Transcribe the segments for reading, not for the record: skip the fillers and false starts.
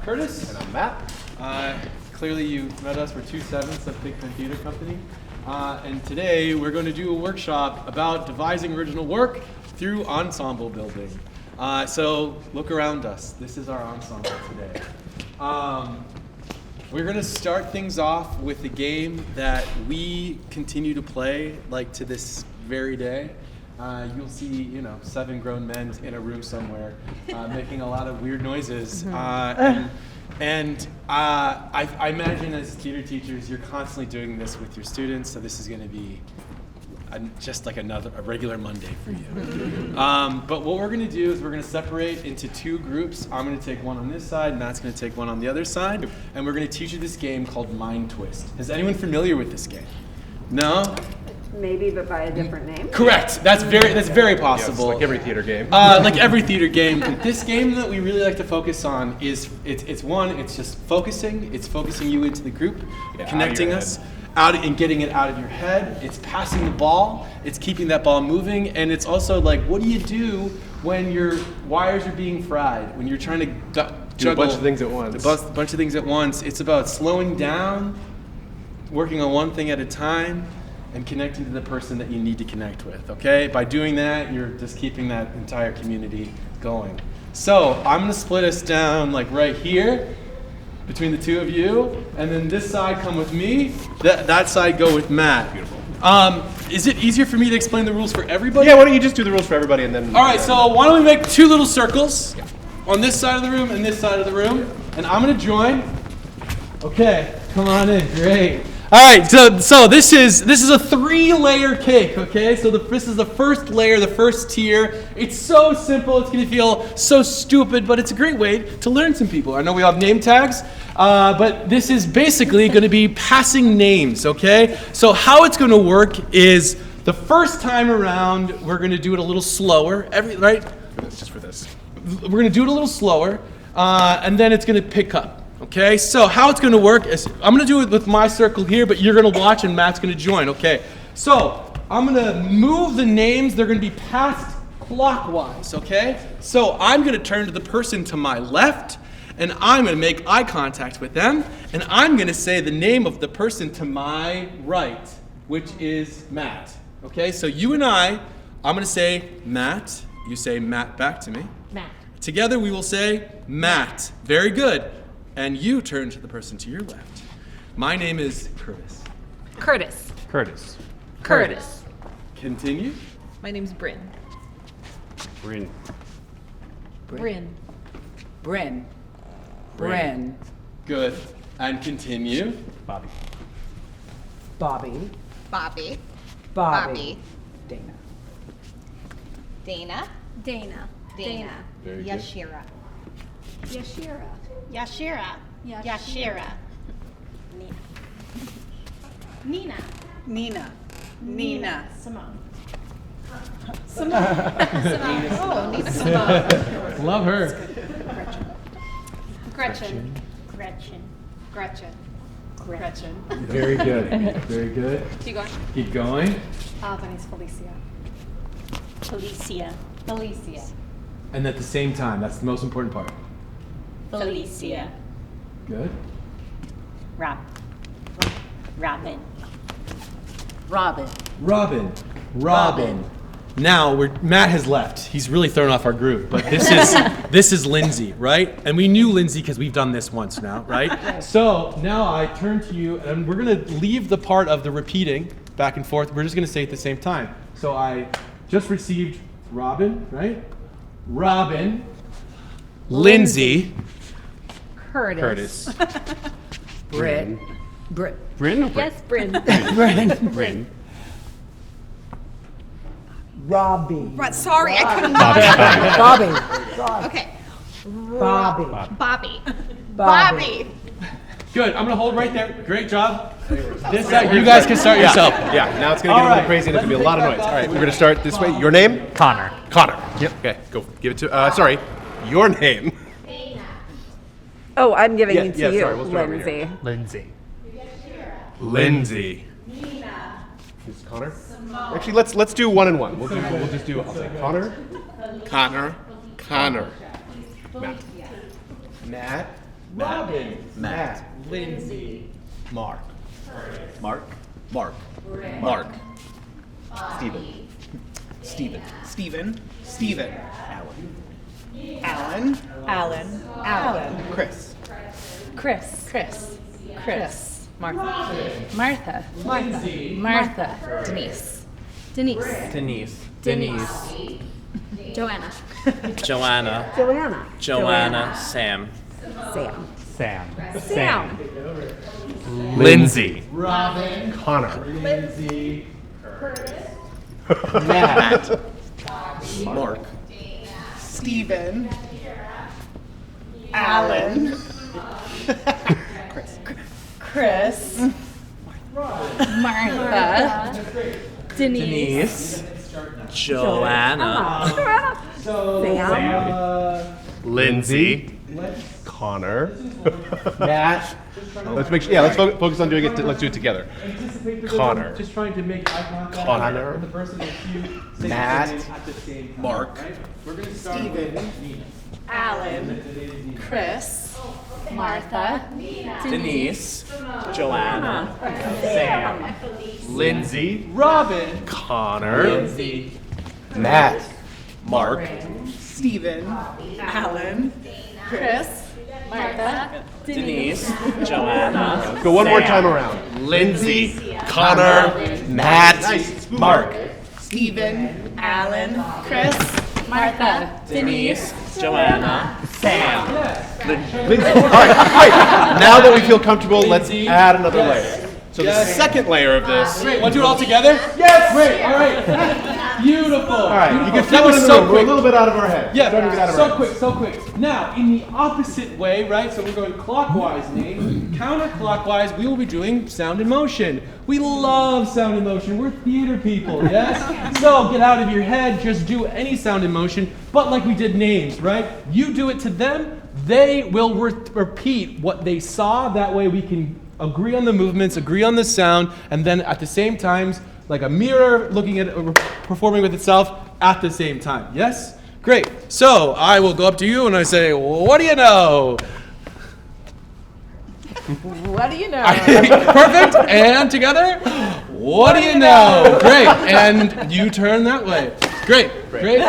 Curtis. And I'm Matt. Clearly you've met us. We're 2/7 of PigPen Theater Company. And today we're going to do a workshop about devising original work through ensemble building. So look around us. This is our ensemble today. We're going to start things off with a game that we continue to play like to this very day. You'll see, 7 grown men in a room somewhere making a lot of weird noises. I imagine as theater teachers, you're constantly doing this with your students, so this is going to be just like a regular Monday for you. But what we're going to do is we're going to separate into 2 groups. I'm going to take one on this side, Matt's going to take one on the other side, and we're going to teach you this game called Mind Twist. Is anyone familiar with this game? No? Maybe, but by a different name. Correct. That's very possible. Yes, like every theater game. Like every theater game. This game that we really like to focus on is it's just focusing. It's focusing you into the group, connecting us out and getting it out of your head. It's passing the ball. It's keeping that ball moving, and it's also like, what do you do when your wires are being fried? When you're trying to juggle a bunch of things at once. A bunch of things at once. It's about slowing down, working on one thing at a time, and connecting to the person that you need to connect with, okay? By doing that, you're just keeping that entire community going. So I'm gonna split us down like right here, between the 2 of you, and then this side come with me, that side go with Matt. Beautiful. Is it easier for me to explain the rules for everybody? Yeah, why don't you just do the rules for everybody and then... All right, so why don't we make 2 little circles on this side of the room and this side of the room, and I'm gonna join. Okay, come on in, great. All right, so this is a 3-layer cake, okay? So this is the first layer, the first tier. It's so simple, it's gonna feel so stupid, but it's a great way to learn some people. I know we have name tags, but this is basically gonna be passing names, okay? So how it's gonna work is the first time around, we're gonna do it a little slower, right? Just for this. We're gonna do it a little slower, and then it's gonna pick up. Okay, so how it's gonna work is, I'm gonna do it with my circle here, but you're gonna watch and Matt's gonna join, okay? So, I'm gonna move the names, they're gonna be passed clockwise, okay? So, I'm gonna turn to the person to my left, and I'm gonna make eye contact with them, and I'm gonna say the name of the person to my right, which is Matt. Okay, so you and I'm gonna say Matt, you say Matt back to me. Matt. Together we will say Matt. Very good. And you turn to the person to your left. My name is Curtis. Curtis. Curtis. Curtis. Continue. My name's Bryn. Greene. Bryn. Bryn. Bryn. Good. And continue. Bobby. Bobby. Bobby. Bobby. Dana. Dana. Dana. Dana. Very good. Yashira. Yashira. Yashira. Yashira. Nina. Nina. Nina. Simone. Oh, Nina Simone. Love her. Gretchen. Gretchen. Gretchen. Gretchen. Very good. Very good. Keep going. Keep going. My name's Felicia. Felicia. Felicia. And at the same time, that's the most important part. Felicia. Good. Robin. Robin. Robin. Robin. Now Matt has left. He's really thrown off our group. But this is Lindsay, right? And we knew Lindsay because we've done this once now, right? So now I turn to you, and we're gonna leave the part of the repeating back and forth. We're just gonna say it at the same time. So I just received Robin, right? Robin. Lindsay. Curtis. Bryn. Bryn. Bryn or Yes, Bryn. Bryn. Bryn. Robbie. Right, sorry, I couldn't. Bobby. Okay. Bobby. Bobby. Bobby. Bobby. Good. I'm gonna hold right there. Great job. This side, you guys can start yourself. Yeah, now it's gonna get a All little right. crazy and it's gonna be a lot of noise. All right, we're gonna start this way. Your name? Connor. Connor. Yep. Okay, go. Give it to, sorry, your name. Oh, I'm giving it to you, sorry, we'll start over here. Lindsay. Lindsay. Who's Connor? Actually, let's do one and one. We'll just do, I'll say Connor. Connor. Matt. Robin. Matt. Lindsay. Mark. Mark. Steven. Steven. Alan. Chris. Martha. Lindsay. Denise. Joanna. Joanna. Sam. Lindsay. Robin. Connor. Lindsay. Matt. Mark. Steven. Alan. Chris. Martha. Denise. Joanna. Sam. Lindsay. Connor. Matt. Let's make sure. Yeah, let's focus on doing it. Let's do it together. Connor. Just trying to make eye contact. Connor. with the person that you say Matt. their name at the same time, Mark. right? We're going to start with Nina. Alan. Chris. Martha. Denise. Joanna. Sam. Lindsay. Robin. Connor. Lindsay. Matt. Mark. Steven. Alan. Chris. Martha. Denise. Joanna. Go one more time around. Lindsay. Connor. Matt. Mark. Steven. Alan. Chris. Martha. Denise. Joanna. Sam. Lindsay. All right, great. Now that we feel comfortable, let's add another layer. So the second layer of this. Great. Want to do it all together? Yes. Great. All right. Beautiful. All right, you can Beautiful. feel That it was in the so room. We're a quick. little bit out of our head. Yeah, Starting to get out of so our quick, so quick. Now, in the opposite way, right? So we're going clockwise, Nate. Counterclockwise, we will be doing sound and motion. We love sound and motion. We're theater people, yes? So get out of your head, just do any sound and motion. But like we did names, right? You do it to them, they will repeat what they saw. That way we can agree on the movements, agree on the sound, and then at the same time, like a mirror looking at performing with itself at the same time. Yes? Great. So I will go up to you and I say, what do you know? What do you know? Perfect. And together, what do you know? Great. And you turn that way. Great. Great.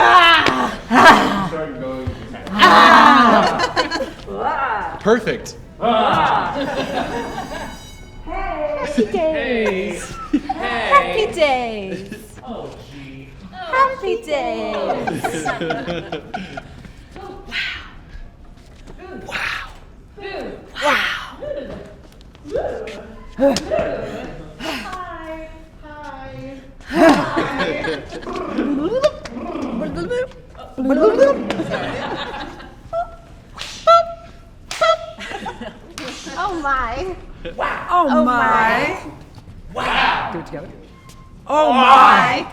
Perfect. Happy days. Happy days. Oh, gee. Happy days. Oh my. Oh my. Wow. Do it together. Oh my.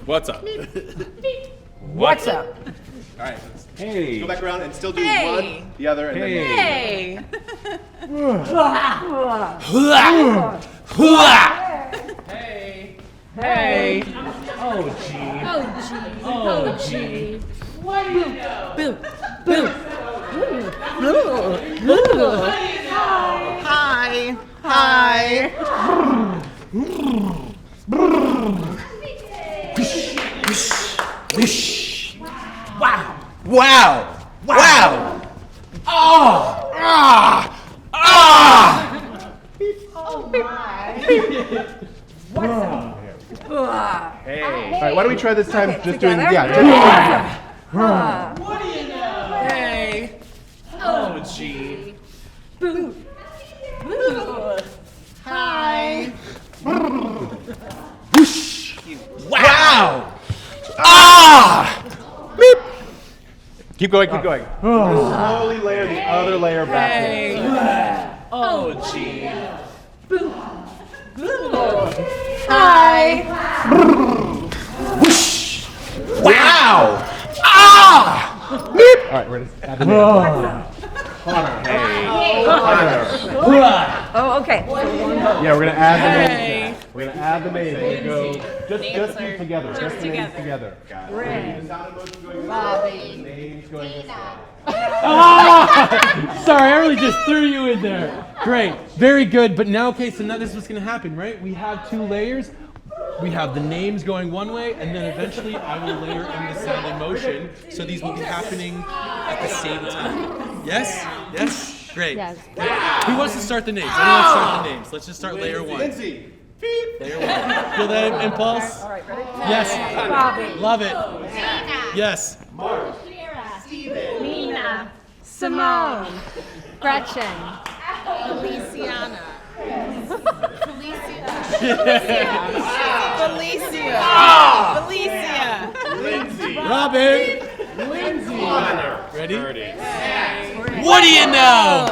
What's up? What's up? All right. Hey. Go back around and still do Hey. one, the other, and then. Hey. Hey. Hey. Oh, gee. Oh, gee. What do you know? Boom. Boom. Hi. Hi. Wow. Wow. Wow. Oh. Ah. Ah. Hey. All right. Why don't we try this time? Just doing. together. Yeah. What do you know? Hey. Oh, gee. Hi. Wow. Ah. Beep. Keep going. Keep going. Slowly layer the other layer back. Oh, gee. Hi. Wow. Ah. Beep. All right. We're gonna add the Connor. Hey. Connor. Oh, okay. Yeah, we're gonna add the names. We're gonna add the names. We're gonna go just these together. Just the names together. Bobby. Names going this way. Ah! Sorry, I really just threw you in there. Great, very good. But now, okay, so now this is what's gonna happen, right? We have 2 layers. We have the names going one way, and then eventually I will layer in the sound and motion, so these will be happening at the same time. Yes? Yes? Great. Yes. Who wants to start the names? Anyone want to start the names? Let's just start layer 1. Lindsay. Layer 1. Feel that impulse? All right, ready? Yes. Bobby. Love it. Yes. Nina. Simone. Gretchen. Feliciana. Lindsay. Robin. Lindsay. Ready? What do you know?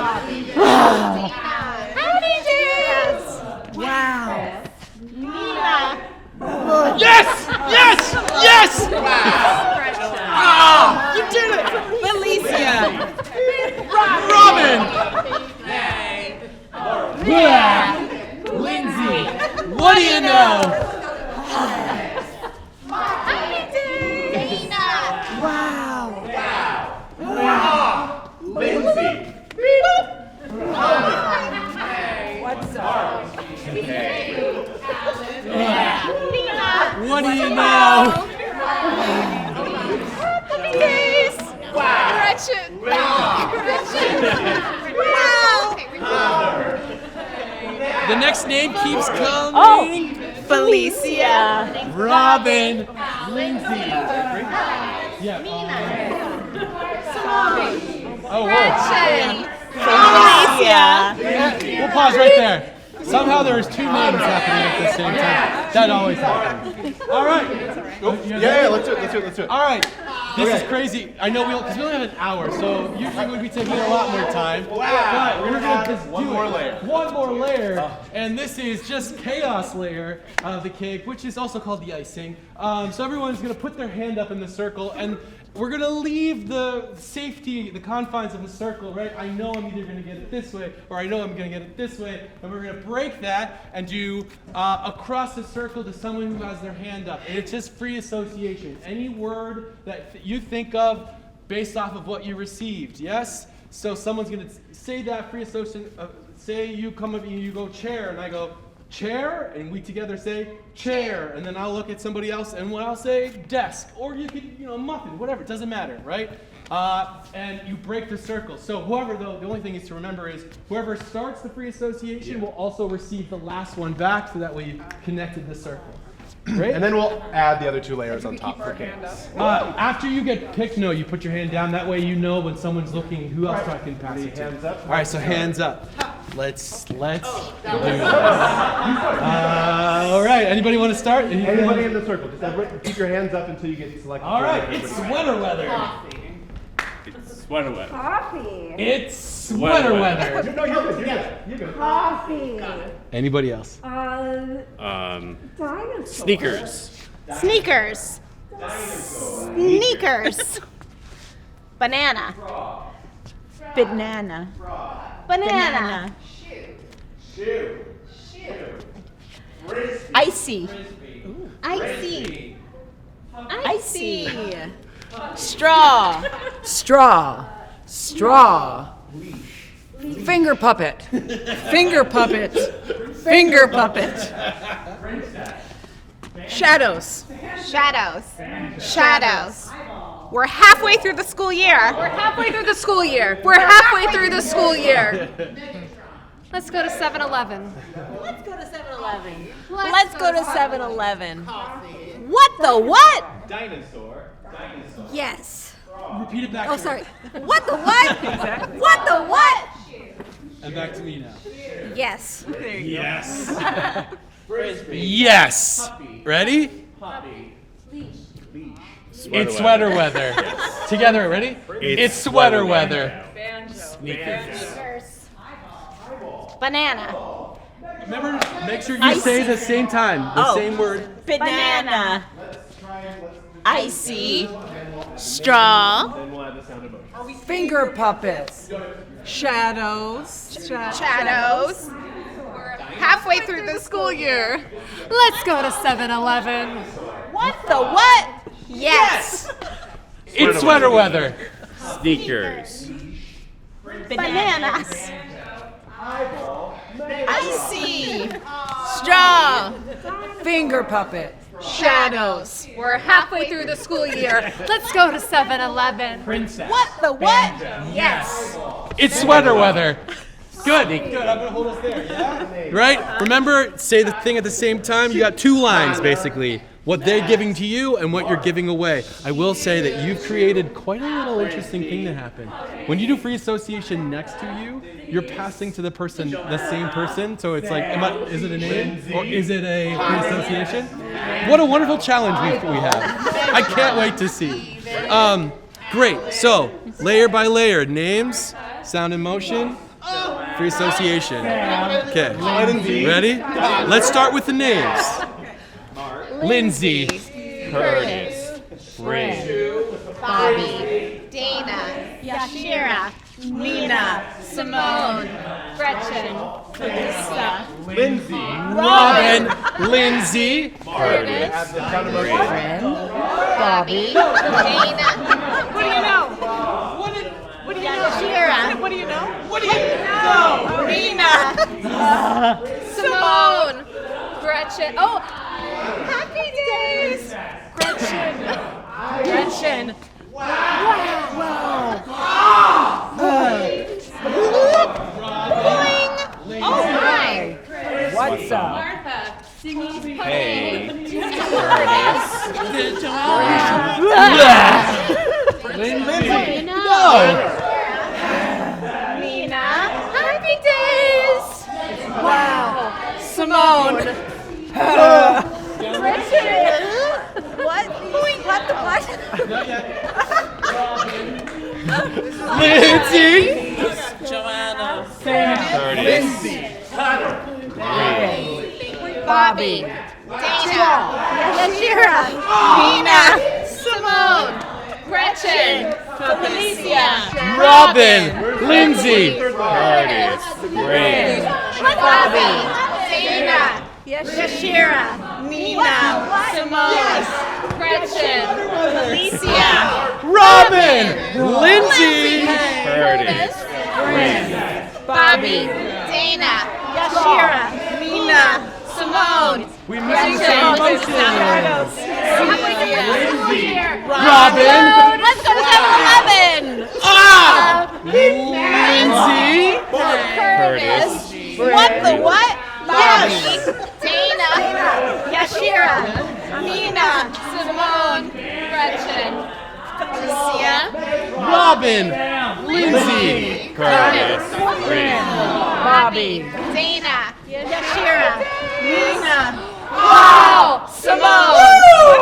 Happy days. Wow. Yes! Yes! Yes! Ah! You did it. Felicia. Robin! Yeah. Lindsay! What do you know? Happy days. Wow. Lindsay. What's up? What do you know? Happy days. Gretchen. The next name keeps coming. Felicia. Robin. Lindsay. Yeah. Oh, whoa. Felicia. We'll pause right there. Somehow there's 2 names happening at the same time. That always happens. All right. Yeah, let's do it. All right. This is crazy. I know because we only have an hour, so usually we'd be taking a lot more time. But we're gonna just do One more layer. and this is just chaos layer of the cake, which is also called the icing. So everyone's gonna put their hand up in the circle, and we're gonna leave the safety, the confines of the circle, right? I know I'm either gonna get it this way, or I know I'm gonna get it this way, and we're gonna break that and do across the circle to someone who has their hand up. And it's just free association. Any word that you think of based off of what you received, yes? So someone's gonna say that free association, say you come up and you go chair, and I go, chair, and we together say chair, and then I'll look at somebody else and I'll say desk, or you could, muffin, whatever, it doesn't matter, right? And you break the circle. So whoever, though, the only thing is to remember is whoever starts the free association will also receive the last one back, so that way you've connected the circle. Great. And then we'll add the other 2 layers on top for cakes. After you get picked, no, you put your hand down. That way you know when someone's looking who else I can pass it to. Hands up. All right, so hands up. Let's do this. All right, anybody want to start? Anybody in the circle, just keep your hands up until you get selected. All right, it's sweater weather. Sweater weather. Coffee. It's sweater weather. No, you're good. Coffee. Anybody else? Dinosaur. Sneakers. Sneakers. Sneakers. Banana. Banana. Banana. Icy. Icy. Icy. Straw. Finger puppet. Shadows. Shadows. We're halfway through the school year. Let's go to 7-Eleven. Let's go to 7-Eleven. Let's go to 7-Eleven. What the what? Dinosaur. Yes. Repeat it back. Oh, to sorry. me. What the what? What the what? And back to me now. Yes. Yes. Yes. Ready? It's sweater weather. Together, ready? It's sweater weather. Sneakers. Banana. Remember, make sure you say the same time, the same word. Banana. Icy. Straw. Then we'll add the sound emoji. Finger puppets. Shadows. Shadows. halfway through the school year. Let's go to 7-Eleven. What the what? Yes. It's sweater weather. Sneakers. Bananas. Icy. Straw. Finger puppet. Shadows. We're halfway through the school year. Let's go to 7-Eleven. Princess. What the what? Yes. It's sweater weather. Good. Good. I'm gonna hold us there. Yeah. Right. Remember, say the thing at the same time. You got two lines basically. What they're giving to you and what you're giving away. I will say that you've created quite a little interesting thing to happen. When you do free association next to you, you're passing to the person, the same person. So it's like, is it a name or is it a free association? What a wonderful challenge we have. I can't wait to see. Great. So layer by layer, names, sound and motion, free association. Okay. Ready? Let's start with the names. Lindsay, Curtis. Greene. Bobby. Dana. Yashira. Nina. Simone. Gretchen. Lisa. Lindsay. Robin, Lindsay, Curtis. Bobby. Dana. What do you know? What do you know? Yashira. What do you know? What do you know? Nina. Simone. Gretchen. Oh, happy days. Gretchen. Boing. Oh my. What's up? Martha. Hey. Nina. Happy days. Wow. Simone. Gretchen. What? What the what? Lindsay, Curtis. Bobby. Dana. Yashira. Nina. Simone. Gretchen. Felicia. Robin, Lindsay, Curtis. Greene. Bobby. Dana. Yashira. Nina. Simone. Gretchen. Felicia. Robin, Lindsay, Curtis. Greene. Bobby. Dana. Yashira. Nina. Simone. we missing some emotions. Robin. Let's go to 7-Eleven. Lindsay, Curtis. What the what? Bobby. Dana. Yashira. Nina. Simone. Gretchen. Felicia. Robin, Lindsay, Curtis. Greene. Bobby. Dana. Yashira. Nina. Wow. Simone.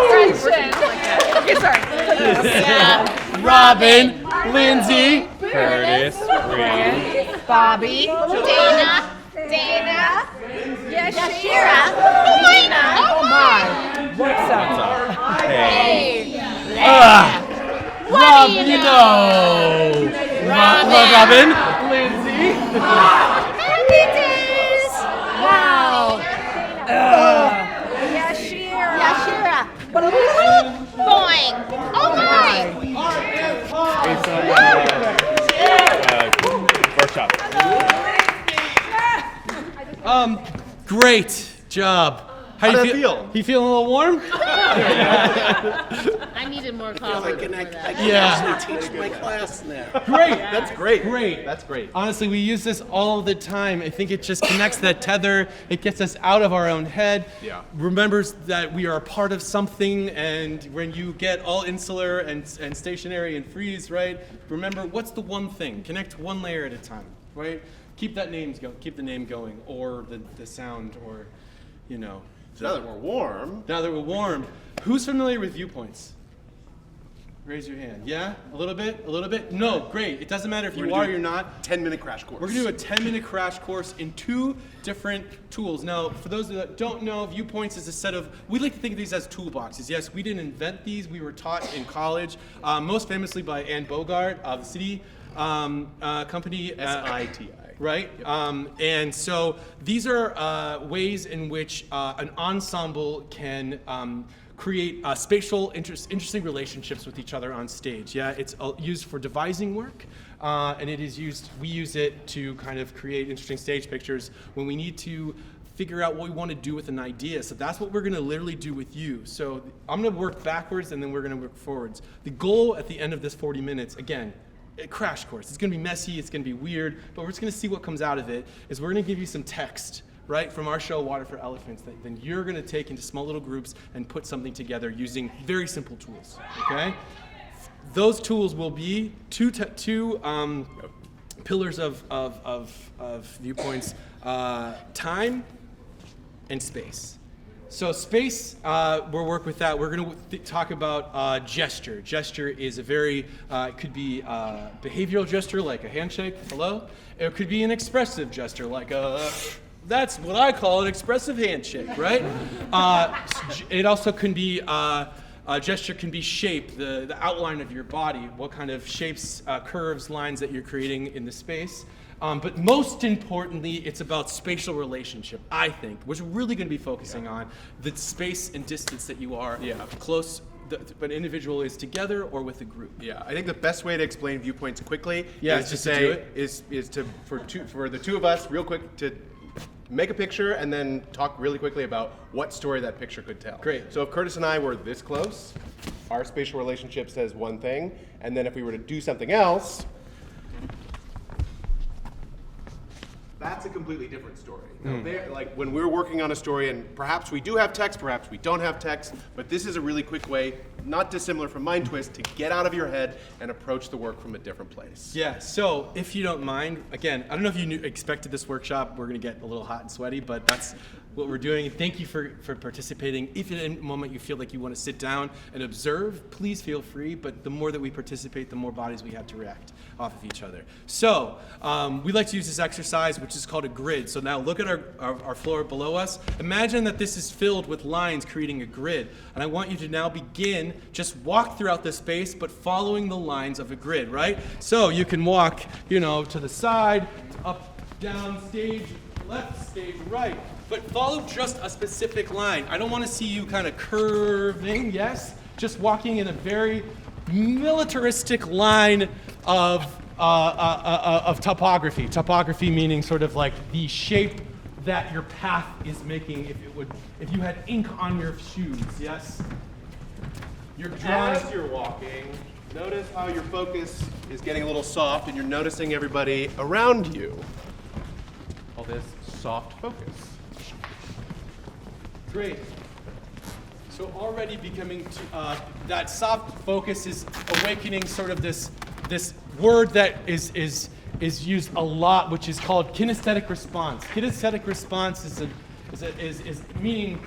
Gretchen. Okay, sorry. Robin, Lindsay, Curtis. Greene. Bobby. Dana. Yashira. Nina. Oh my. What's up? Hey. Rob, you know. Robin, Lindsay, Happy days. Wow. Yashira. Boing. Oh my. Workshop. great job. How did that feel? You feeling a little warm? I needed more coffee. Yeah. teach my class now. Great. That's great. Great. That's great. Honestly, we use this all the time. I think it just connects that tether. It gets us out of our own head. Yeah. Remembers that we are a part of something, and when you get all insular and stationary and freeze, right? Remember, what's the one thing? Connect one layer at a time, right? Keep the name going, or the sound, or, you know. So now that we're warm. Now that we're warm, who's familiar with viewpoints? Raise your hand. Yeah? A little bit? A little bit? No, great. It doesn't matter if you are or you're not. 10-minute crash course. We're going to do a 10-minute crash course in 2 different tools. Now, for those that don't know, viewpoints is a set of, we like to think of these as toolboxes. Yes, we didn't invent these. We were taught in college, most famously by Anne Bogart of the City. company. SITI. Right? And so these are ways in which an ensemble can create interesting relationships with each other on stage. Yeah, it's used for devising work, and we use it to kind of create interesting stage pictures when we need to figure out what we want to do with an idea. So that's what we're going to literally do with you. So I'm going to work backwards, and then we're going to work forwards. The goal at the end of this 40 minutes, again, a crash course. It's going to be messy, it's going to be weird, but we're just going to see what comes out of it, is we're going to give you some text, right, from our show, Water for Elephants, that then you're going to take into small little groups and put something together using very simple tools, okay? Those tools will be two pillars of viewpoints, time and space. So space, we'll work with that. We're going to talk about gesture. Gesture is a very, it could be a behavioral gesture like a handshake, hello. It could be an expressive gesture like that's what I call an expressive handshake, right? It also can be, a gesture can be shape, the outline of your body, what kind of shapes, curves, lines that you're creating in the space. But most importantly, it's about spatial relationship, I think, which we're really going to be focusing on, the space and distance that you are close, but an individual is together or with a group. Yeah, I think the best way to explain viewpoints quickly is to say, for the two of us, real quick, to make a picture and then talk really quickly about what story that picture could tell. Great. So if Curtis and I were this close, our spatial relationship says one thing, and then if we were to do something else, that's a completely different story. Now, like when we're working on a story, and perhaps we do have text, perhaps we don't have text, but this is a really quick way, not dissimilar from Mind Twist, to get out of your head and approach the work from a different place. Yeah, so if you don't mind, again, I don't know if you expected this workshop, we're going to get a little hot and sweaty, but that's what we're doing. Thank you for participating. If at any moment you feel like you want to sit down and observe, please feel free, but the more that we participate, the more bodies we have to react off of each other. So we like to use this exercise, which is called a grid. So now look at our floor below us. Imagine that this is filled with lines creating a grid. And I want you to now begin, just walk throughout the space, but following the lines of a grid, right? So you can walk, to the side, up, down, stage left, stage right. But follow just a specific line. I don't want to see you kind of curving, yes? Just walking in a very militaristic line of topography. Topography meaning sort of like the shape that your path is making if you had ink on your shoes, yes? You're drawing. As you're walking, notice how your focus is getting a little soft and you're noticing everybody around you. All this soft focus. Great. So already becoming that soft focus is awakening sort of this word that is used a lot, which is called kinesthetic response. Kinesthetic response is meaning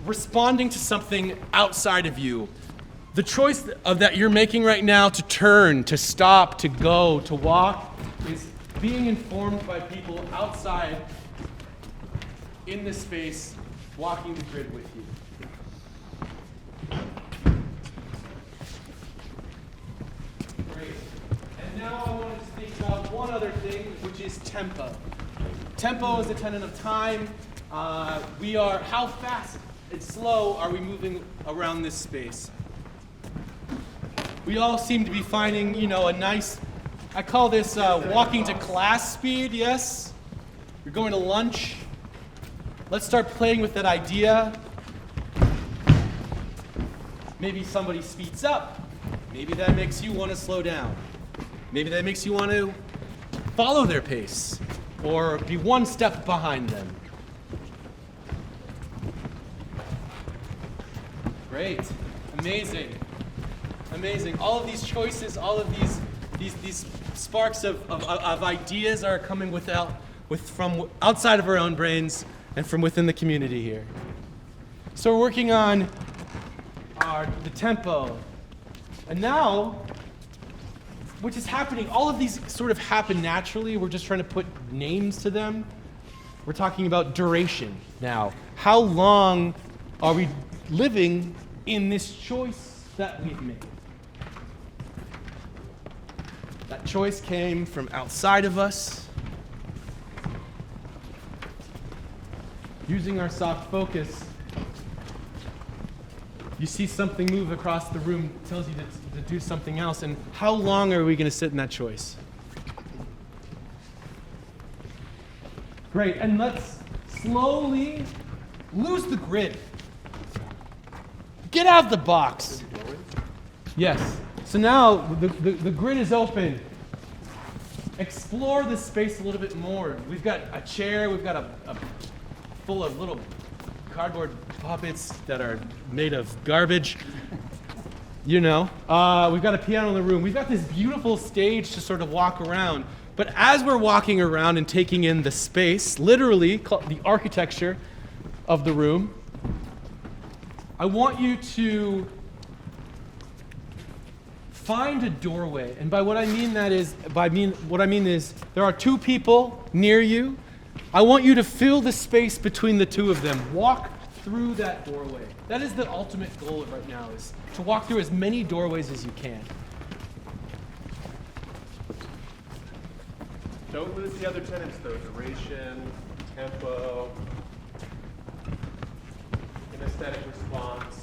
responding to something outside of you. The choice that you're making right now to turn, to stop, to go, to walk is being informed by people outside in this space, walking the grid with you. Great. And now I want us to think about one other thing, which is tempo. Tempo is a tenet of time. How fast and slow are we moving around this space? We all seem to be finding, a nice, I call this walking to class speed, yes? You're going to lunch. Let's start playing with that idea. Maybe somebody speeds up. Maybe that makes you want to slow down. Maybe that makes you want to follow their pace or be one step behind them. Great. Amazing. Amazing. All of these choices, all of these sparks of ideas are coming from outside of our own brains and from within the community here. So we're working on the tempo. And now, which is happening, all of these sort of happen naturally. We're just trying to put names to them. We're talking about duration now. How long are we living in this choice that we've made? That choice came from outside of us. Using our soft focus, you see something move across the room, tells you to do something else. And how long are we going to sit in that choice? Great, and let's slowly lose the grid. Get out of the box. Yes. So now the grid is open. Explore this space a little bit more. We've got a chair, we've got a full of little cardboard puppets that are made of garbage. You know. We've got a piano in the room. We've got this beautiful stage to sort of walk around. But as we're walking around and taking in the space, literally the architecture of the room, I want you to find a doorway. And by what I mean is there are two people near you. I want you to fill the space between the two of them. Walk through that doorway. That is the ultimate goal right now, is to walk through as many doorways as you can. Don't lose the other tenets though. Duration, tempo, kinesthetic response.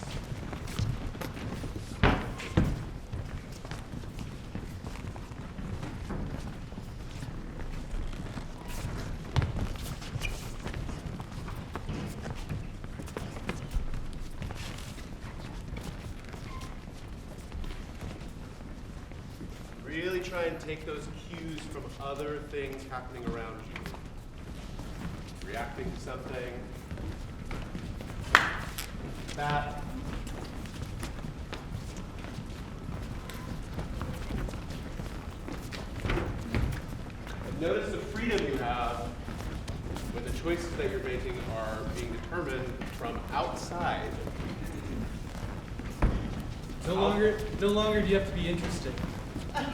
Really try and take those cues from other things happening around you. Reacting to something. That. And notice the freedom you have when the choices that you're making are being determined from outside. No longer do you have to be interested. I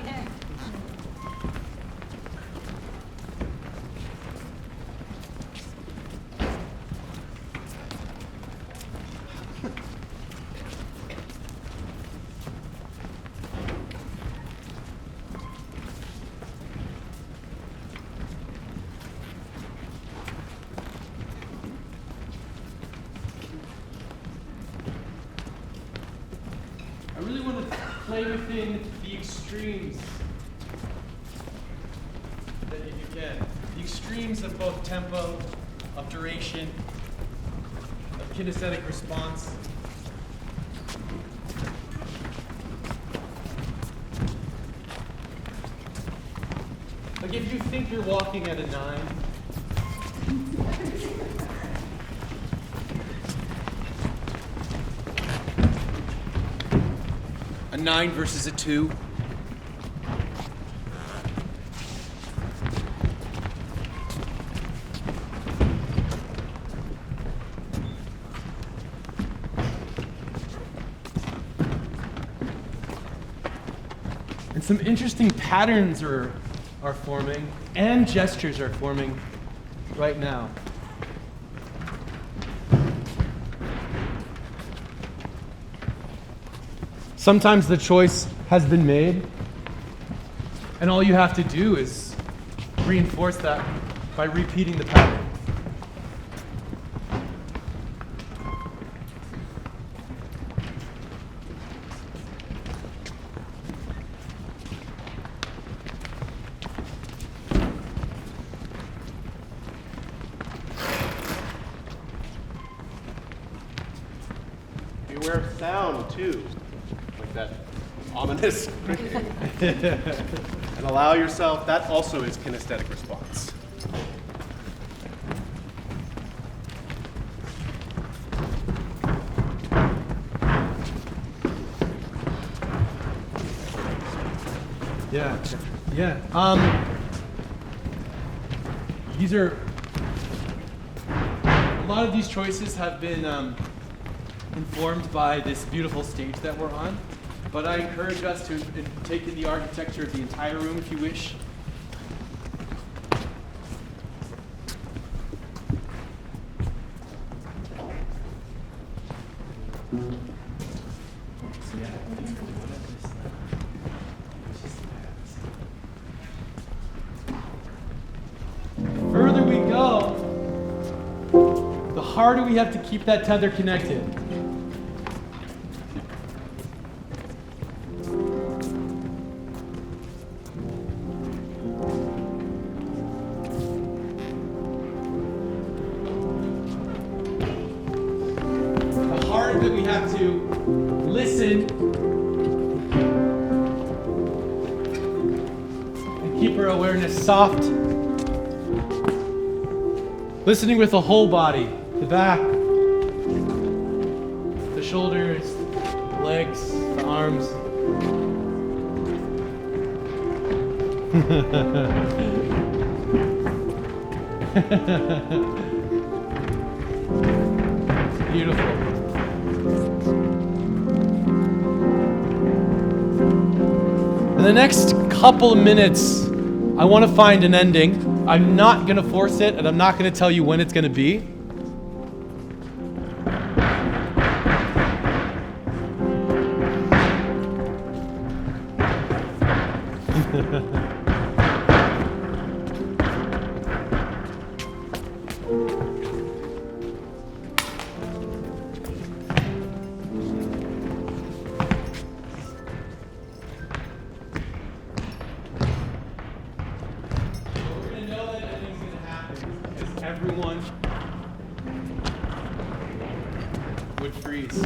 really want to play within the extremes that you can. The extremes of both tempo, of duration, of kinesthetic response. Like if you think you're walking at a 9, a 9 versus a 2. And some interesting patterns are forming, and gestures are forming right now. Sometimes the choice has been made, and all you have to do is reinforce that by repeating the pattern. Beware of sound too. That ominous clicking. And allow yourself, that also is kinesthetic response. Yeah. These are, a lot of these choices have been informed by this beautiful stage that we're on. But I encourage us to take in the architecture of the entire room if you wish. harder we have to keep that tether connected. The harder that we have to listen and keep our awareness soft. Listening with the whole body, the back, the shoulders, the legs, the arms. Beautiful. In the next couple of minutes, I want to find an ending. I'm not going to force it, and I'm not going to tell you when it's going to be. Everyone would freeze.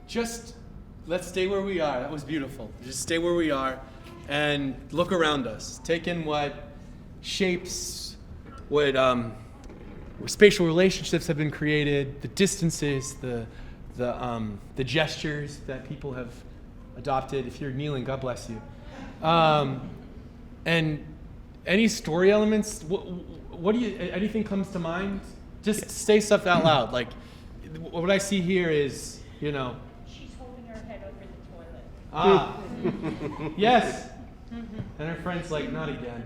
Just let's stay where we are. That was beautiful. Just stay where we are and look around us. Take in what shapes, what spatial relationships have been created, the distances, the gestures that people have adopted. If you're kneeling, God bless you. And any story elements. What do you? Anything comes to mind? Just say stuff out loud. Like what I see here is, you know. She's holding her head over the toilet. Ah, yes. And her friend's like, not again.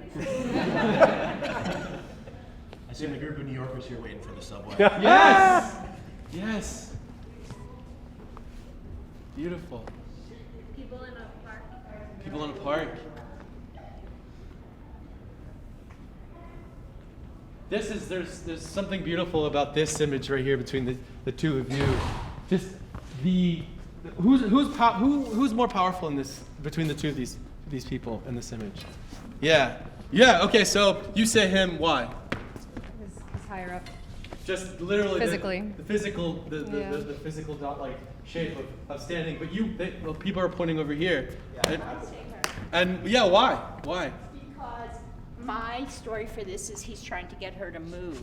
I see a group of New Yorkers here waiting for the subway. Yes! Yes. Beautiful. People in a park. People in a park. There's something beautiful about this image right here between the two of you. Just who's more powerful in this between the two of these people in this image? Yeah. Okay. So you say him. Why? He's higher up. Just literally Physically. the physical dot-like shape of standing. But people are pointing over here. And yeah, why? Why? Because my story for this is he's trying to get her to move,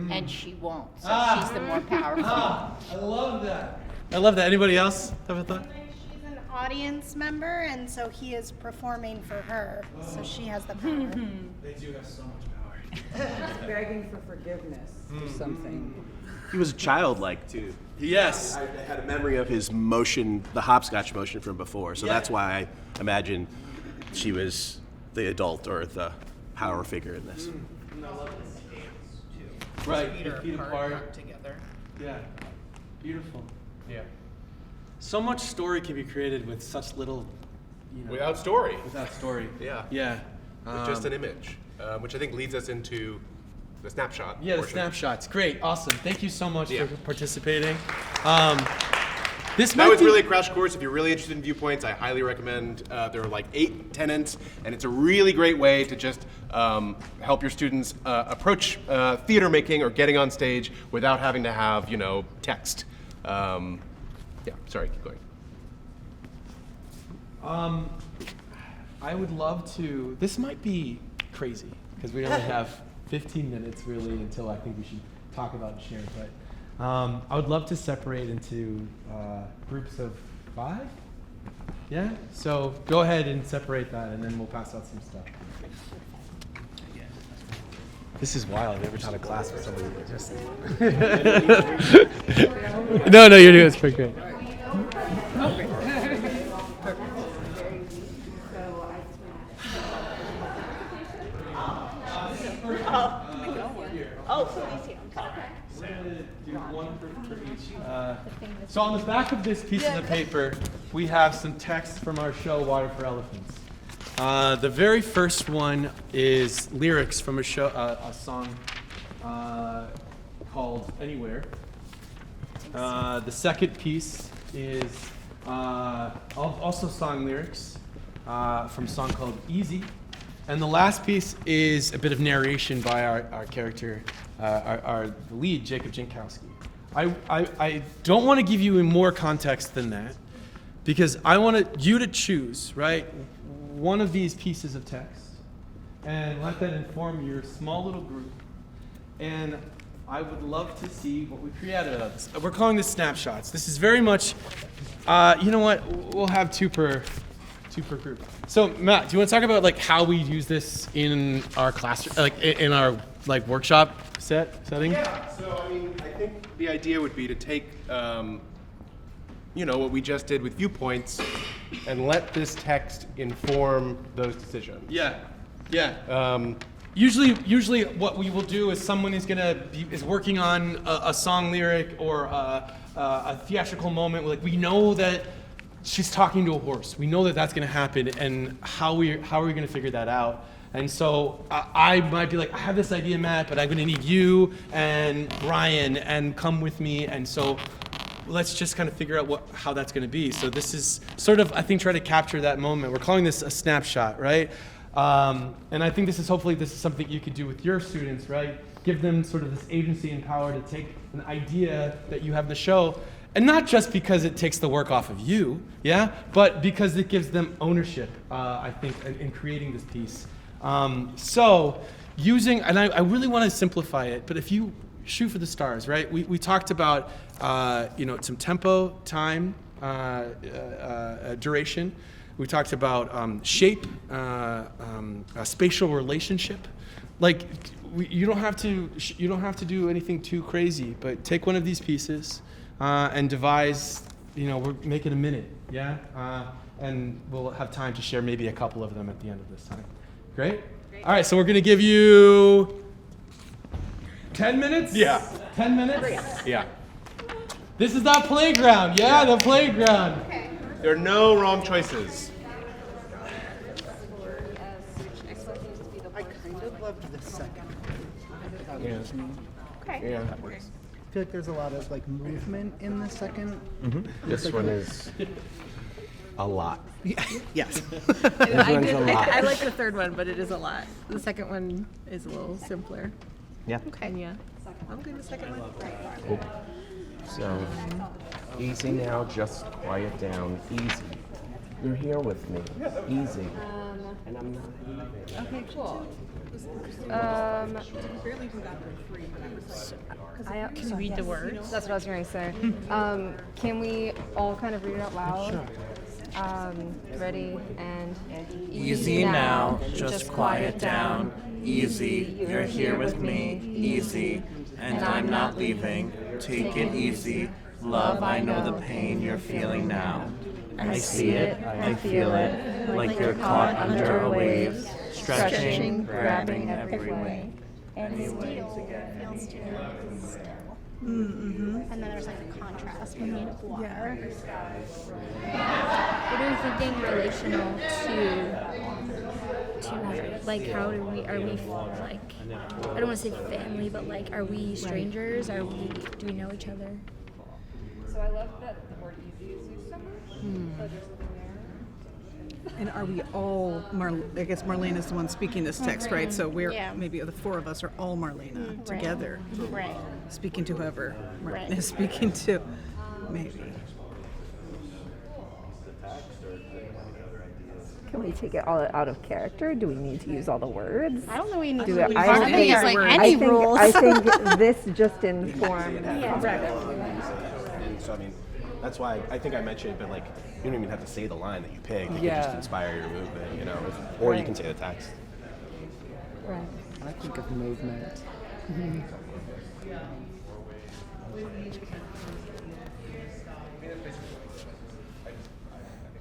and she won't. So she's the more powerful. I love that. I love that. Anybody else have a thought? She's an audience member, and so he is performing for her. So she has the power. They do have so much power. Begging for forgiveness for something. He was childlike too. Yes. I had a memory of his motion, the hopscotch motion from before. So that's why I imagine she was the adult or the power figure in this. Right. Feet apart. Together. Yeah. Beautiful. Yeah. So much story can be created with such little, Without story. without story. Yeah. Yeah. With just an image, which I think leads us into the snapshot. Yeah, the portion. snapshots. Great. Awesome. Thank you so much Yeah. for participating. This That might was be- really a crash course. If you're really interested in viewpoints, I highly recommend. There are like 8 tenets, and it's a really great way to just help your students approach theater making or getting on stage without having to have, text. Yeah, sorry, keep going. I would love to. This might be crazy because we only have 15 minutes really until I think we should talk about and share. But I would love to separate into groups of 5. Yeah. So go ahead and separate that, and then we'll pass out some stuff. This is wild. I've never taught a class with somebody who just. No, you're doing it. It's pretty great. Oh, so he's here. We're gonna do one for each. So on the back of this piece of paper, we have some text from our show, Water for Elephants. The very first one is lyrics from a song called Anywhere. The second piece is also song lyrics from a song called Easy. And the last piece is a bit of narration by our character, our lead, Jacob Jankowski. I don't want to give you more context than that, because I want you to choose, right, one of these pieces of text and let that inform your small little group. And I would love to see what we create out of this. We're calling this snapshots. This is very much, you know what, we'll have two per group. So Matt, do you want to talk about like how we use this in our classroom, like in our like workshop setting? Yeah. So I mean, I think the idea would be to take, you know, what we just did with viewpoints, and let this text inform those decisions. Yeah. Usually what we will do is someone is working on a song lyric or a theatrical moment. Like we know that she's talking to a horse. We know that that's going to happen, and how are we going to figure that out? And so I might be like, I have this idea, Matt, but I'm going to need you and Brian and come with me. And so let's just kind of figure out how that's going to be. So this is sort of, I think, try to capture that moment. We're calling this a snapshot, right? And I think this is something you could do with your students, right? Give them sort of this agency and power to take an idea that you have the show, and not just because it takes the work off of you, yeah, but because it gives them ownership, I think, in creating this piece. So using, and I really want to simplify it, but if you shoot for the stars, right? We talked about, some tempo, time, duration. We talked about shape, spatial relationship. Like you don't have to do anything too crazy, but take one of these pieces and devise. We're making a minute, yeah, and we'll have time to share maybe a couple of them at the end of this time. Great. All right, so we're gonna give you 10 minutes. Yeah. 10 minutes. Yeah. This is the playground. Yeah, the playground. Okay. There are no wrong choices. I kind of loved the second. Yeah. Okay. Yeah. I feel like there's a lot of like movement in the second. This one is a lot. Yes. I like the third one, but it is a lot. The second one is a little simpler. Yeah. Okay. And yeah, I'm good with the second one. Cool. So, easy now, just quiet down, easy. You're here with me, easy. And I'm not. Okay, cool. Can you read the words? That's what I was going to say. Can we all kind of read it out loud? Ready and easy now, just quiet down, easy, you're here with me, easy, and I'm not leaving, take it easy, love, I know the pain you're feeling now. I see it, I feel it, like you're caught under a wave, stretching, grabbing every way. And and then there's like a contrast but made of water. What are we thinking relational to her? Like, how are we like, I don't want to say family, but like, are we strangers? Do we know each other? So I love that the word easy is used so much. So there's something there. And are we all, I guess Marlene is the one speaking this text, right? So maybe the four of us are all Marlena together. Right. Speaking to whoever Marlena is speaking to, maybe. Can we take it all out of character? Do we need to use all the words? I don't know we need to use any rules. I think this just informs. So I mean, that's why I think I mentioned, but like, you don't even have to say the line that you pick. You can just inspire your movement, or you can say the text. Right. I think of movement.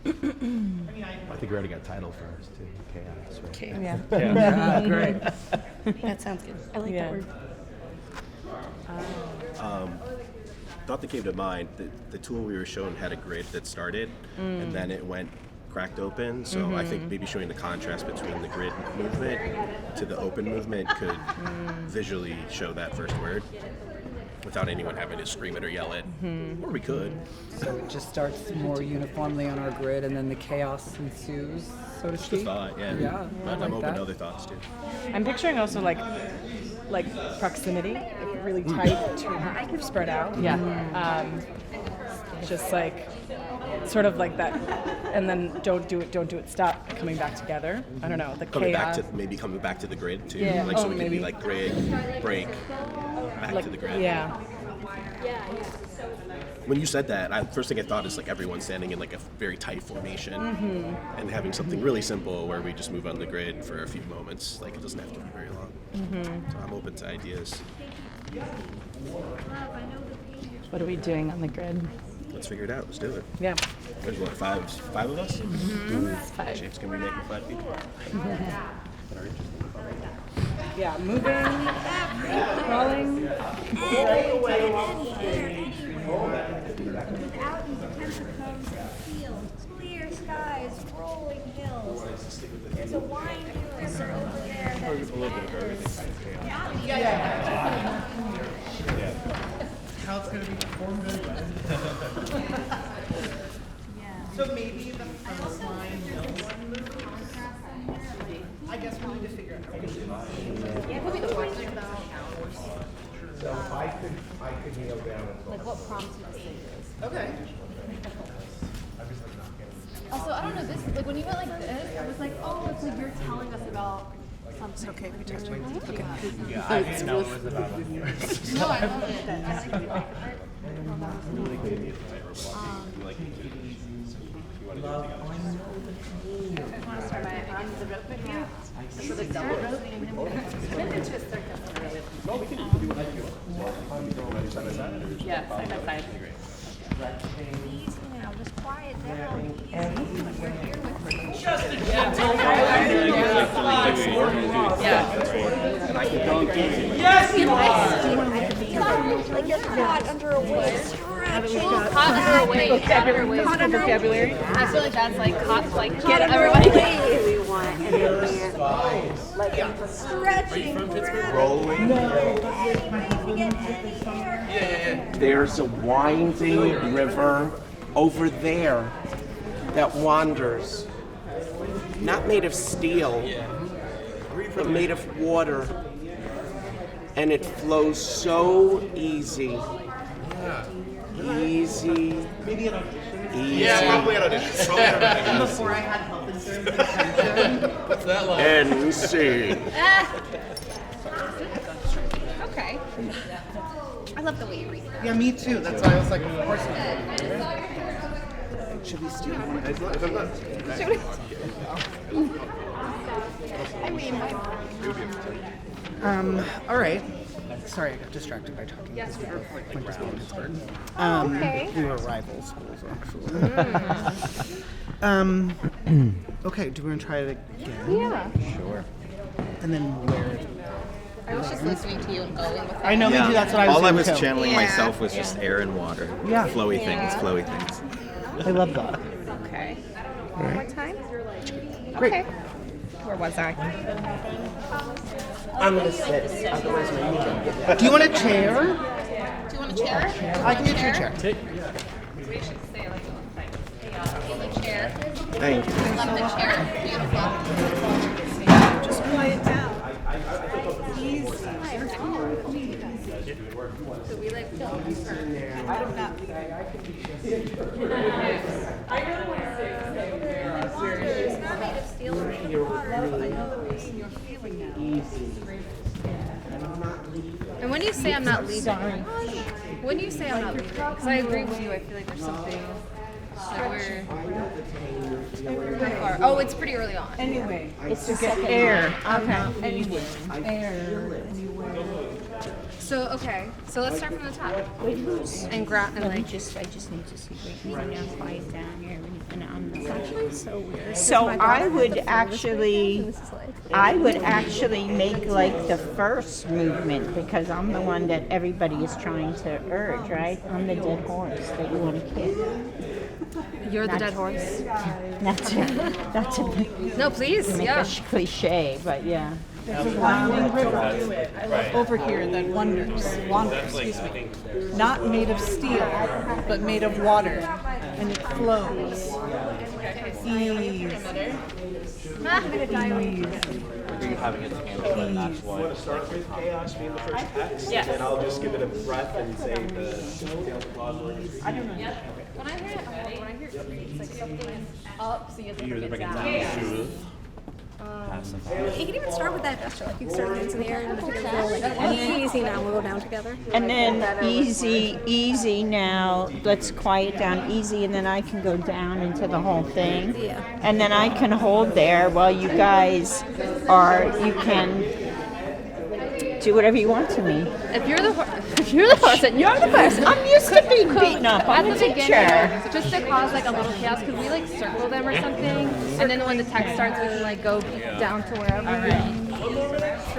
I think we already got a title for ours too. Chaos. Right? Yeah. Great. That sounds good. I like that word. thought that came to mind, the tool we were shown had a grid that started, and then it went cracked open. So I think maybe showing the contrast between the grid movement to the open movement could visually show that first word without anyone having to scream it or yell it. Or we could. So it just starts more uniformly on our grid, and then the chaos ensues, so to speak. Just a thought, yeah. Yeah, I I'm like open that. to other thoughts too. I'm picturing also like proximity, like really tight, spread out. Yeah. Just like sort of like that, and then don't do it, stop, coming back together. I don't know, the chaos. Coming back to the grid too. Yeah. Like so we maybe. can be like break, back to the grid. Yeah. When you said that, first thing I thought is like everyone standing in like a very tight formation and having something really simple where we just move on the grid for a few moments. Like it doesn't have to be very long. So I'm open to ideas. What are we doing on the grid? Let's figure it out. Let's do it. Yeah. There's what, five of us? Five. Shapes can we make with 5 people? Yeah, moving, crawling. Out in the catacombs of fields, clear skies, rolling hills. There's a wine cooler over there that is How it's going to be performed. So maybe the first line. I guess we need to figure out how we do it. So I could kneel down and Like what prompts you to say this? Okay. Also, I don't know this. Like when you went like this, I was like, oh, it's like you're telling us about something. Okay, we touched Okay. Yeah, I didn't know it was about No, I love it. Want to start my arms the rope with you? So the double rope? Spin into a circus. Yeah, side by side. easy now, just quiet down. Yes! Like you're caught under a weight. Caught under a weight. Vocabulary. I feel like that's like caught, like get everybody. We want and then like stretching, rolling. There's a winding river over there that wanders, not made of steel, but made of water, and it flows so easy. Easy. Maybe an audition. Easy. Yeah, probably an audition. And before I had health insurance, What's that like? NC. Okay. I love the way you read that. yeah, me too. That's why I was like, of course not. Should we steal one? If I'm not. All right. Sorry, I got distracted by talking. Yes, we went to school in Pittsburgh. Okay. We were rival schools, actually. Okay, do we want to try it again? Yeah. Sure. And then where? I was just listening to you and going with it. I know, me too. That's what I was All I doing was too. channeling myself was just air and water. Yeah. Flowy things, flowy things. I love that. Okay. One more time? Great. Okay. Where was I? I'm gonna sit. Otherwise, my knee can get Do you want a chair? Do you want a chair? I can get you a chair. We should say like the chair. Thank you. Love the chair. Beautiful. Just quiet down. So we like films for. It's not made of steel or made of water. And when you say I'm not leaving, when you say I'm not leaving, because I agree with you, I feel like there's something that we're. How far? Oh, it's pretty early on. Anyway, It's to get air. Okay. anyway. So so let's start from the top. And grab and like I just need to see right now, quiet down here, and I'm actually so weird. So I would actually, I would actually make like the first movement because I'm the one that everybody is trying to urge, right? I'm the dead horse that you want to kick. You're the dead horse. Not to No, please. make Yeah. a cliche, but yeah. There's a winding river over here that wanders, excuse me, not made of steel, but made of water, and it flows. Ease. We're having it together, and that's You want to start with chaos being the first text? Yes. And I'll just give it a breath and say the tails and claws are I don't know. Yep. When I hear it, it's like something is up, so you have to bring it down. You can even start with that gesture, like you can start with hands in the air and go like easy now, we'll go down together. And then easy now, let's quiet down, easy, and then I can go down into the whole thing. Yeah. And then I can hold there while you guys you can do whatever you want to me. If you're the person, you're the person. I'm used to being beaten up. I'm a teacher. Just to cause like a little chaos, because we like circle them or something, and then when the text starts, we can like go down to wherever.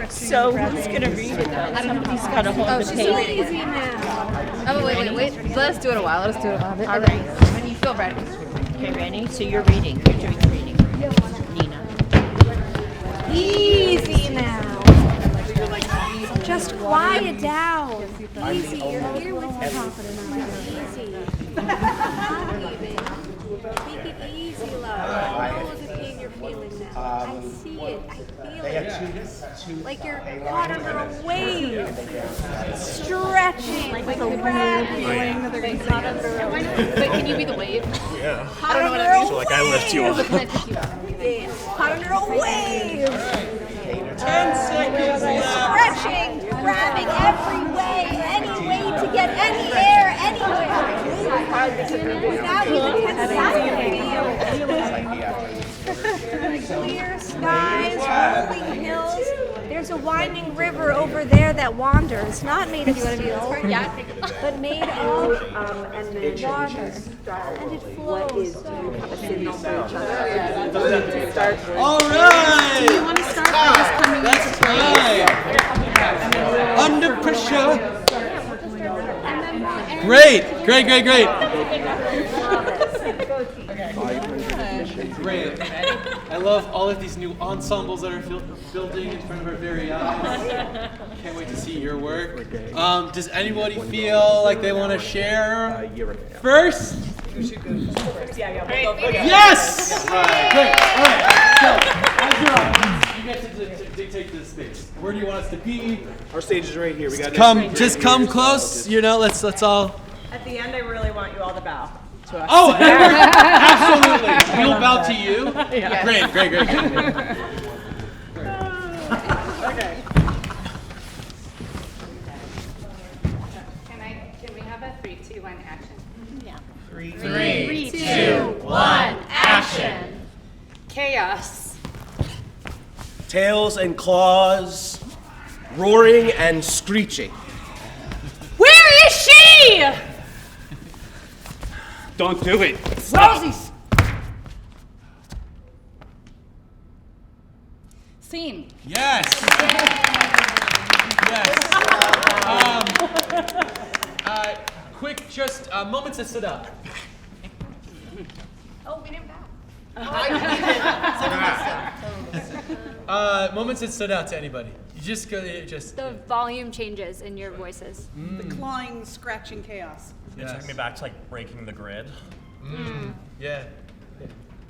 So who's gonna read it though? Somebody's gotta hold the she's page. so easy now. Oh wait. Let's do it a while. All right. When you feel ready. Okay, ready? So you're reading. You're doing the reading. Nina. Easy now. Just quiet down. Easy, you're here with the confident. Easy. Take it easy, love. I know the pain you're feeling now. I see it. I feel it. Like you're caught under a wave. Stretching like a crab. Feeling that they're going to caught under a wave. Wait, can you be the wave? Yeah. I don't know what that means. So like I lift you up. Can I pick you up? Caught under a wave. 10 seconds left. Stretching, grabbing every way, any way to get any air anywhere. Without even considering. Clear skies, rolling hills. There's a winding river over there that wanders, not made of steel, but made of water. And it flows. All right. Do you want to start by just coming That's time. Under pressure. Great. Great. I love all of these new ensembles that are building in front of our very eyes. Can't wait to see your work. Does anybody feel like they want to share first? Yes! Great. All right. So, as you're up, you get to dictate the space. Where do you want us to be? Our stage is right here. We got Just come close. You know, let's all. At the end, I really want you all to bow to us. Oh, absolutely. We'll bow to you. Yeah. Great. Okay. Can we have a 3, 2, 1 action? Yeah. 3, 2, 1 action. Chaos. tails and claws, roaring and screeching. Where is she? Don't do it. Rosie's. Scene. Yes. Quick, just moments to sit up. Oh, we didn't bow. Moments that stood out to anybody. You just go, The volume changes in your voices. The clawing, scratching chaos. It took me back to like breaking the grid. Yeah.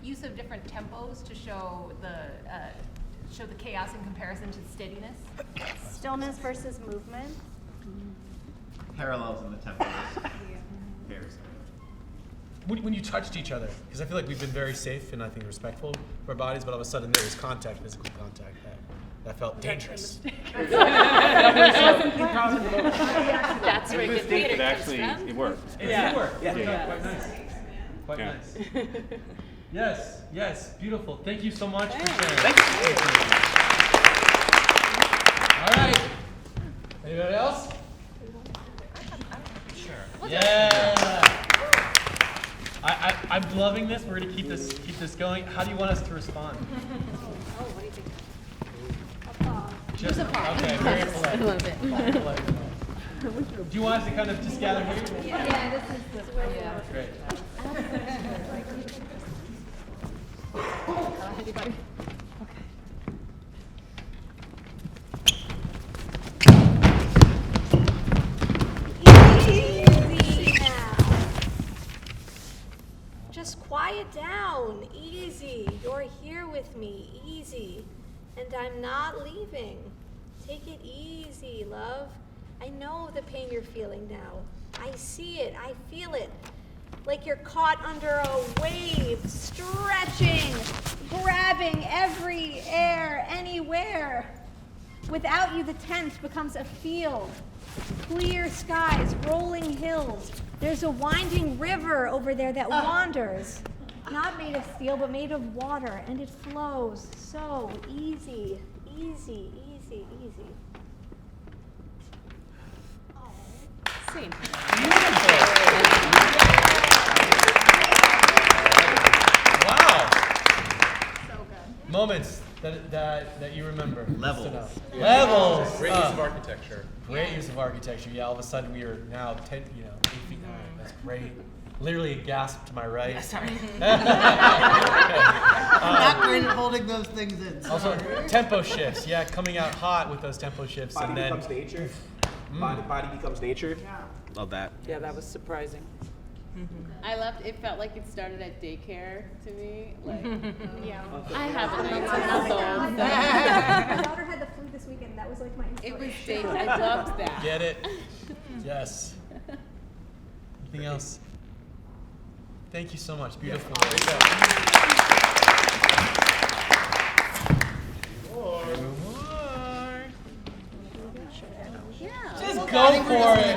Use of different tempos to show the chaos in comparison to steadiness. Stillness versus movement. Parallels in the tempos. Pairs. When you touched each other, because I feel like we've been very safe and I think respectful of our bodies, but all of a sudden there was contact, physical contact that felt dangerous. That's where good theater comes from. It worked. It worked. Quite nice. Yes, beautiful. Thank you so much for sharing. Thank you. All right. Anybody else? Sure. Yeah. I'm loving this. We're gonna keep this going. How do you want us to respond? Oh, what do you think? Just a pause. Okay, very polite. I love it. Polite. Do you want us to kind of just gather here? Yeah, this is where we are. Great. Anybody? Easy now. Just quiet down. Easy. You're here with me. Easy. And I'm not leaving. Take it easy, love. I know the pain you're feeling now. I see it. I feel it. Like you're caught under a wave, stretching, grabbing every air, anywhere. Without you, the tent becomes a field. Clear skies, rolling hills. There's a winding river over there that wanders. Not made of steel, but made of water. And it flows so easy, easy, easy, easy. Scene. Wow. So good. Moments that you remember. Levels. Levels. Great use of architecture. Great use of architecture. Yeah, all of a sudden we are now 8 feet high. That's great. Literally a gasp to my right. Sorry. I'm not great at holding those things in. Also, tempo shifts. Yeah, coming out hot with those tempo shifts. Body and then becomes nature. Body becomes nature. Yeah. Love that. Yeah, that was surprising. I loved. It felt like it started at daycare to me. Like, Yeah. I have a 19-month-old. My daughter had the flu this weekend. That was like my It was inspiration. day. I loved that. Get it? Yes. Anything else? Thank you so much. Beautiful. Just go for it.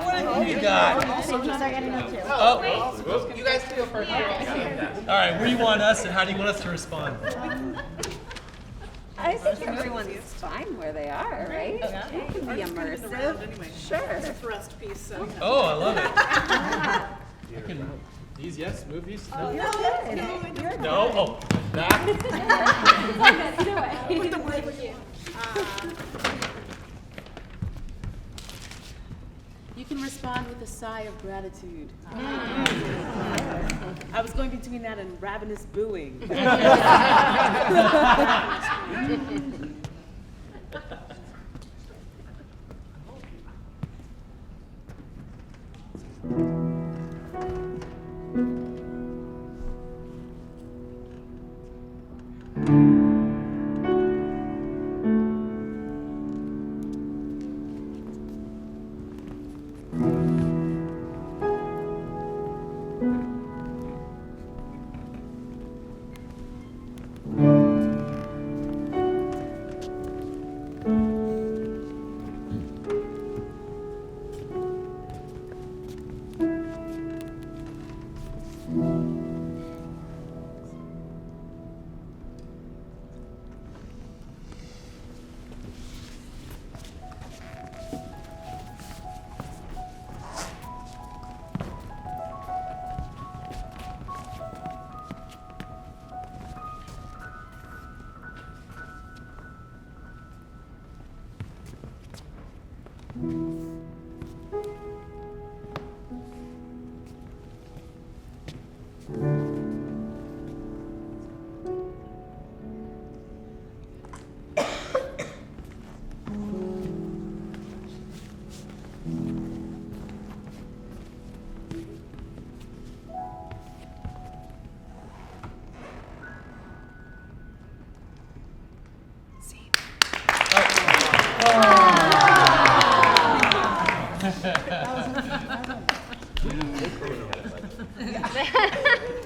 What have you got? Oh. You guys can go first. All right. Where do you want us, and how do you want us to respond? I think everyone's fine where they are, right? It can be immersive. Sure. It's a thrust piece, so. Oh, I love it. You can these, yes, move these. No. No. Oh, back. Put them right with you. You can respond with a sigh of gratitude. I was going between that and ravenous booing.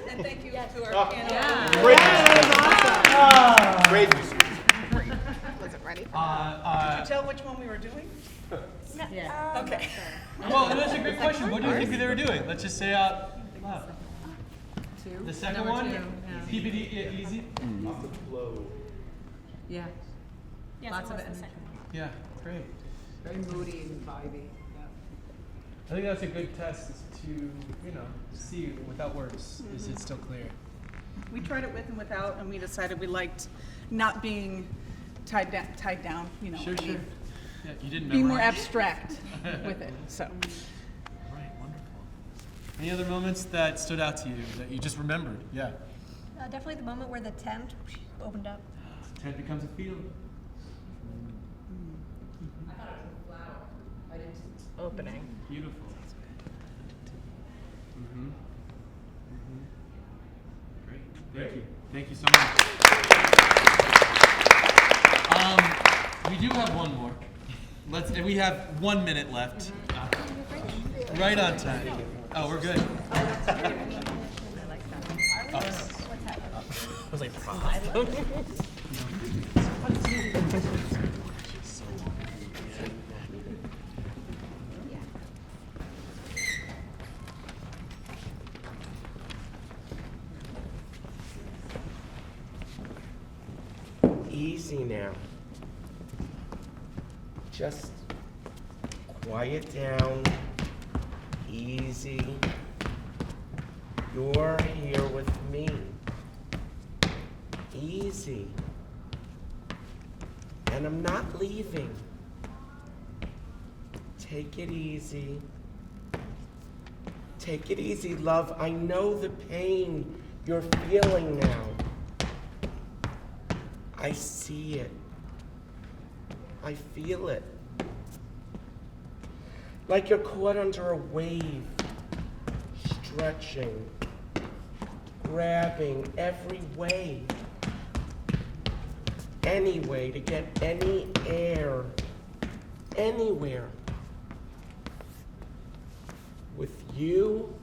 And thank you to our panel. Great. Awesome. Great. Wasn't ready. Did you tell which one we were doing? Yeah. Okay. Well, that's a good question. What do you think they were doing? Let's just say out loud. The second one? Keep it easy? Lots of flow. Yeah. Yeah, Lots so of it. what's the second one? Yeah, great. Very moody and vibey. I think that's a good test to, see without words. Is it still clear? We tried it with and without, and we decided we liked not being tied down, you know. Sure. Yeah, you didn't Be more memorize. abstract with it, so. Right, wonderful. Any other moments that stood out to you that you just remembered? Yeah. Definitely the moment where the tent opened up. Tent becomes a field. I thought it was a flower. I didn't. Opening. Beautiful. Great. Thank you so much. We do have one more. We have 1 minute left. Right on time. Oh, we're good. I was like, Easy now. Just quiet down. Easy. You're here with me. Easy. And I'm not leaving. Take it easy. Take it easy, love. I know the pain you're feeling now. I see it. I feel it. Like you're caught under a wave, stretching, grabbing every way, any way to get any air, anywhere. With you,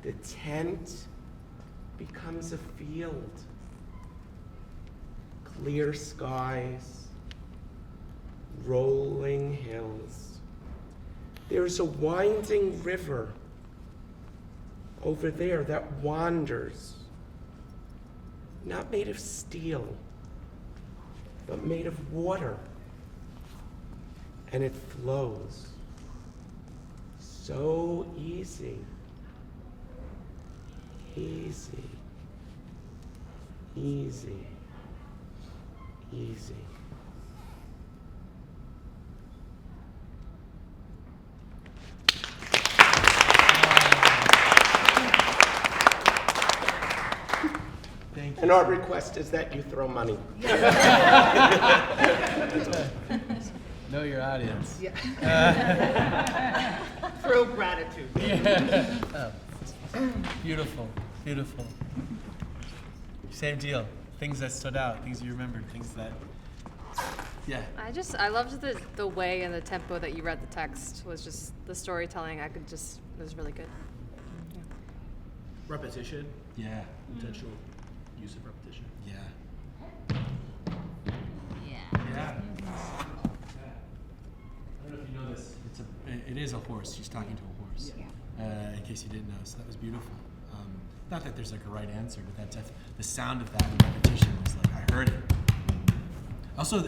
the tent becomes a field. Clear skies, rolling hills. There's a winding river over there that wanders, not made of steel, but made of water. And it flows so easy, easy, easy. Easy. Thank you. And our request is that you throw money. Know your audience. Throw gratitude. Yeah. Oh. Beautiful. Same deal. Things that stood out, things you remembered, things that, yeah. I loved the way and the tempo that you read the text was just the storytelling. It was really good. Yeah. repetition. Yeah. Intentional use of repetition. Yeah. Yeah. I don't know if you know this. It is a horse. She's talking to a horse. Yeah. In case you didn't know, so that was beautiful. Not that there's like a right answer, but that's the sound of that and repetition was like I heard it. Also,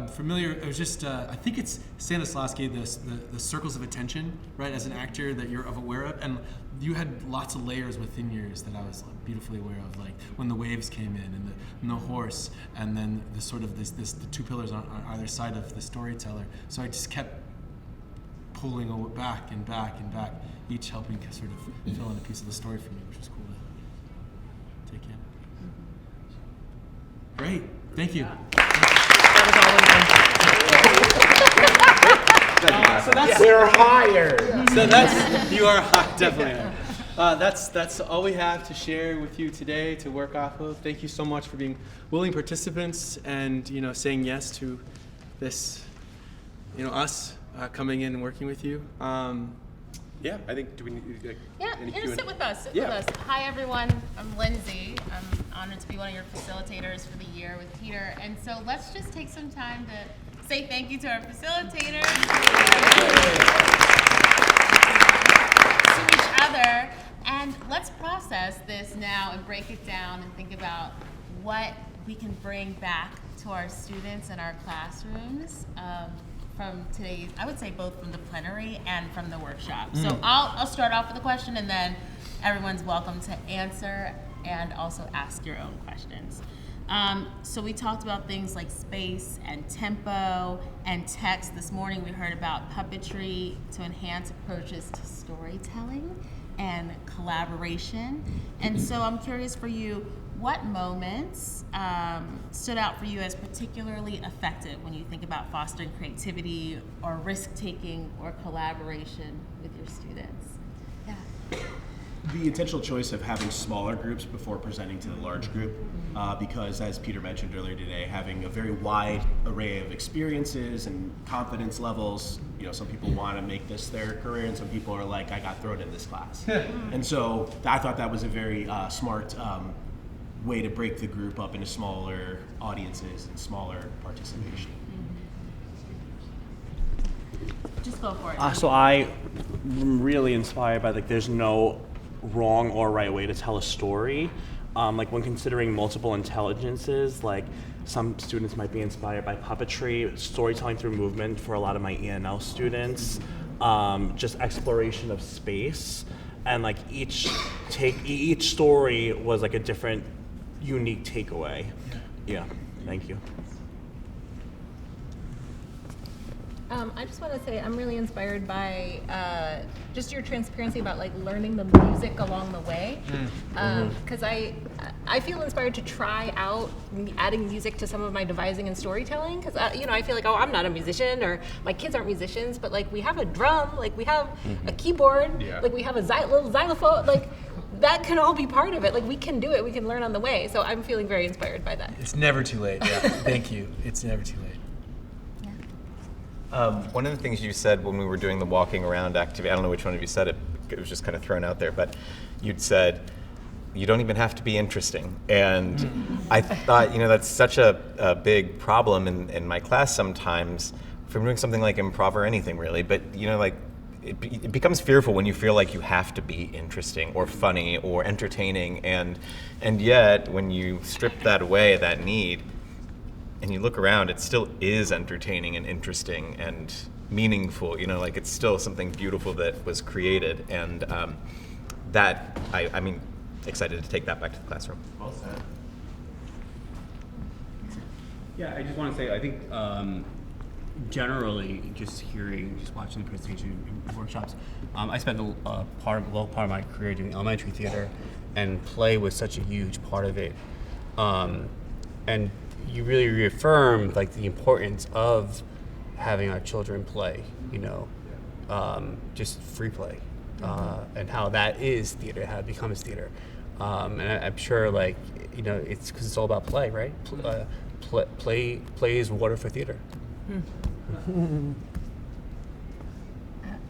familiar. It was just I think it's Stanislavski, the circles of attention, right? As an actor that you're aware of, and you had lots of layers within yours that I was beautifully aware of, like when the waves came in and the horse, and then the sort of the two pillars on either side of the storyteller. So I just kept pulling back and back and back, each helping sort of fill in a piece of the story for me, which was cool to take in. Great, thank you. So that's we're hired. So that's you are definitely. That's all we have to share with you today to work off of. Thank you so much for being willing participants and saying yes to this, us coming in and working with you. Yeah, I think, do we need any Q&A? Sit with us. Sit with us. Hi, everyone. I'm Lindsay. I'm honored to be one of your facilitators for the year with Peter. And so let's just take some time to say thank you to our facilitators, to each other, and let's process this now and break it down and think about what we can bring back to our students in our classrooms. From today's, I would say both from the plenary and from the workshop. So I'll start off with a question and then everyone's welcome to answer and also ask your own questions. So we talked about things like space and tempo and text. This morning we heard about puppetry to enhance approaches to storytelling and collaboration. And so I'm curious for you, what moments stood out for you as particularly effective when you think about fostering creativity or risk-taking or collaboration with your students? Yeah. The intentional choice of having smaller groups before presenting to the large group, because as Peter mentioned earlier today, having a very wide array of experiences and confidence levels. You know, some people want to make this their career, and some people are like, I got thrown in this class. And so I thought that was a very smart way to break the group up into smaller audiences and smaller participation. Just go for it. So I'm really inspired by there's no wrong or right way to tell a story. Like when considering multiple intelligences, like some students might be inspired by puppetry, storytelling through movement for a lot of my ENL students, just exploration of space, and like each story was like a different, unique takeaway. Yeah, thank you. I just want to say I'm really inspired by just your transparency about like learning the music along the way, because I feel inspired to try out adding music to some of my devising and storytelling, because I feel like, oh, I'm not a musician, or my kids aren't musicians, but like we have a drum, like we have a keyboard, like we have a little xylophone, like that can all be part of it. Like we can do it, we can learn on the way. So I'm feeling very inspired by that. It's never too late. Yeah, thank you. It's never too late. One of the things you said when we were doing the walking around activity, I don't know which one of you said it, it was just kind of thrown out there, but you'd said, you don't even have to be interesting. And I thought, that's such a big problem in my class sometimes from doing something like improv or anything really, but it becomes fearful when you feel like you have to be interesting or funny or entertaining, and yet when you strip that away, that need, and you look around, it still is entertaining and interesting and meaningful. It's still something beautiful that was created, and that I'm excited to take that back to the classroom. Well said. Yeah, I just want to say, I think generally, just watching the presentation and workshops, I spent a part of my career doing elementary theater, and play was such a huge part of it. And you really reaffirmed the importance of having our children play, just free play, and how that is theater, how it becomes theater. And I'm sure it's because it's all about play, right? Play is water for theater.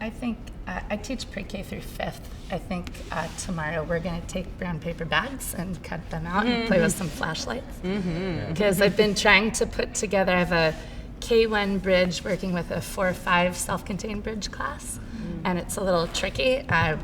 I think I teach pre-K through 5th. I think tomorrow we're going to take brown paper bags and cut them out and play with some flashlights. Because I've been trying to put together, I have a K1 bridge working with a 4-5 self-contained bridge class. And it's a little tricky. I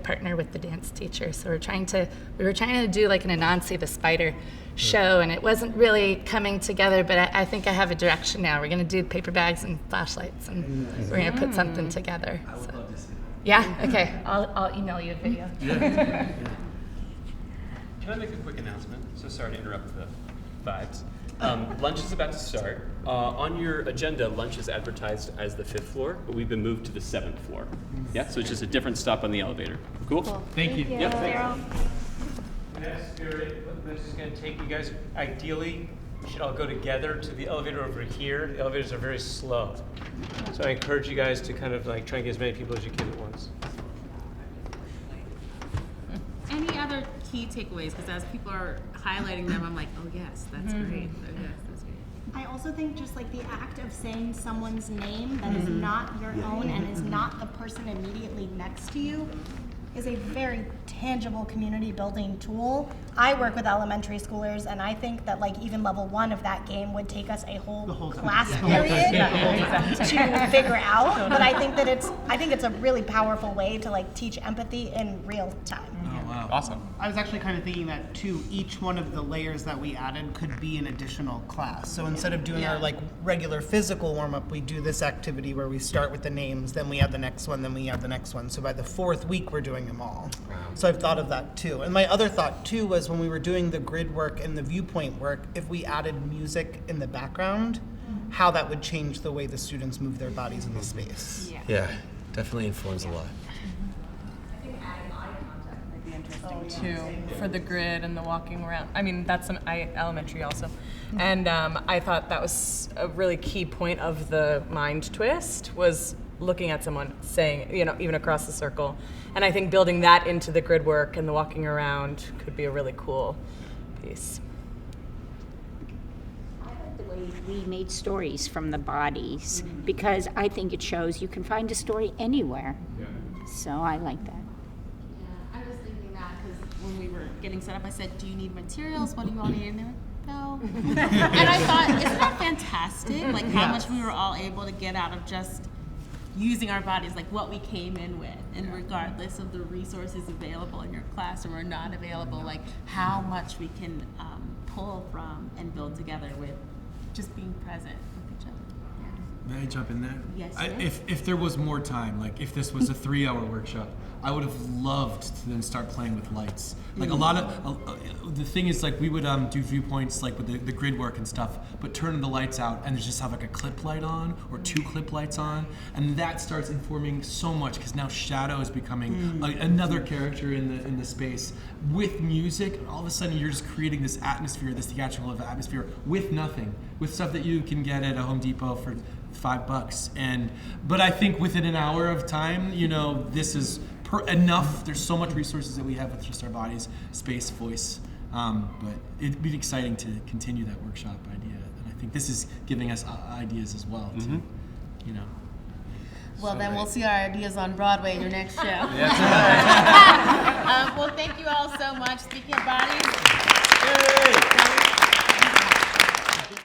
partner with the dance teacher, so we were trying to do like an Anansi the Spider show, and it wasn't really coming together, but I think I have a direction now. We're gonna do paper bags and flashlights, and we're gonna put something together. I would love to see that. Yeah, okay, I'll email you a video. Can I make a quick announcement? So sorry to interrupt the vibes. Lunch is about to start. On your agenda, lunch is advertised as the 5th floor, but we've been moved to the 7th floor. Yeah, so it's just a different stop on the elevator. Cool? Thank you. Yep, thanks. Next spirit, this is going to take you guys, ideally, you should all go together to the elevator over here. The elevators are very slow. So I encourage you guys to kind of try and get as many people as you can at once. Any other key takeaways? Because as people are highlighting them, I'm like, oh yes, that's great. Oh, yes, that's great. I also think just the act of saying someone's name that is not your own and is not the person immediately next to you is a very tangible community building tool. I work with elementary schoolers, and I think that even level 1 of that game would take us a whole class period to figure out. But I think that it's a really powerful way to teach empathy in real time. Oh, Wow. Awesome. I was actually kind of thinking that too, each one of the layers that we added could be an additional class. So instead of doing our like regular physical warm-up, we do this activity where we start with the names, then we add the next one, then we add the next one. So by the 4th week, we're doing them all. Wow. So I've thought of that too. And my other thought too was when we were doing the grid work and the viewpoint work, if we added music in the background, how that would change the way the students move their bodies in the space. Yeah, definitely informs a lot. Too, for the grid and the walking around. I mean, that's elementary also. And I thought that was a really key point of the mind twist, was looking at someone saying, you know, even across the circle. And I think building that into the grid work and the walking around could be a really cool piece. The way we made stories from the bodies, because I think it shows you can find a story anywhere. So I like that. I was thinking that because when we were getting set up, I said, "Do you need materials? What do you want to need?" And they were, "No." And I thought, isn't that fantastic? Like how much we were all able to get out of just using our bodies, like what we came in with, and regardless of the resources available in your classroom or not available, like how much we can pull from and build together with just being present with each other. May I jump in there? Yes, If there was more time, like if this was a 3-hour workshop, I would have loved to then start playing with lights. Like a lot of, the thing is like we would do viewpoints like with the grid work and stuff, but turn the lights out and just have like a clip light on or 2 clip lights on. And that starts informing so much because now shadow is becoming another character in the space. With music, all of a sudden you're just creating this atmosphere, this theatrical atmosphere with nothing, with stuff that you can get at a Home Depot for $5. But I think within an hour of time, you know, this is enough. There's so much resources that we have with just our bodies, space, voice. But it'd be exciting to continue that workshop idea. And I think this is giving us ideas as well, to, you know. Well, then we'll see our ideas on Broadway in your next show. Well, thank you all so much. Speaking of bodies.